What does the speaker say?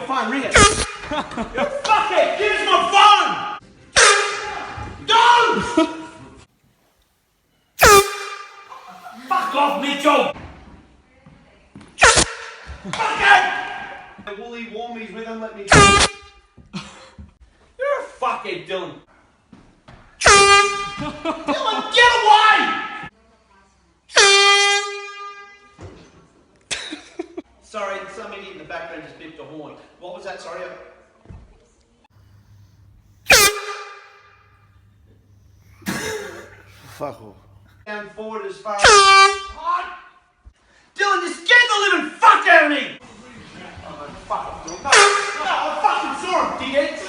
phone, ring it. You fuckhead, give us my phone! Don't! Fuck off, Mitchell! Fuckhead! The woolly warmies with him, let me... You're a fuckhead, Dylan. Dylan, get away! Sorry, some idiot in the background just beeped a horn. What was that? Sorry. Fuck off. Down forward as far as... Oh, Dylan, you scared the living fuck out of me! Oh, fuck off, Dylan. No, I fucking saw him, dickheads!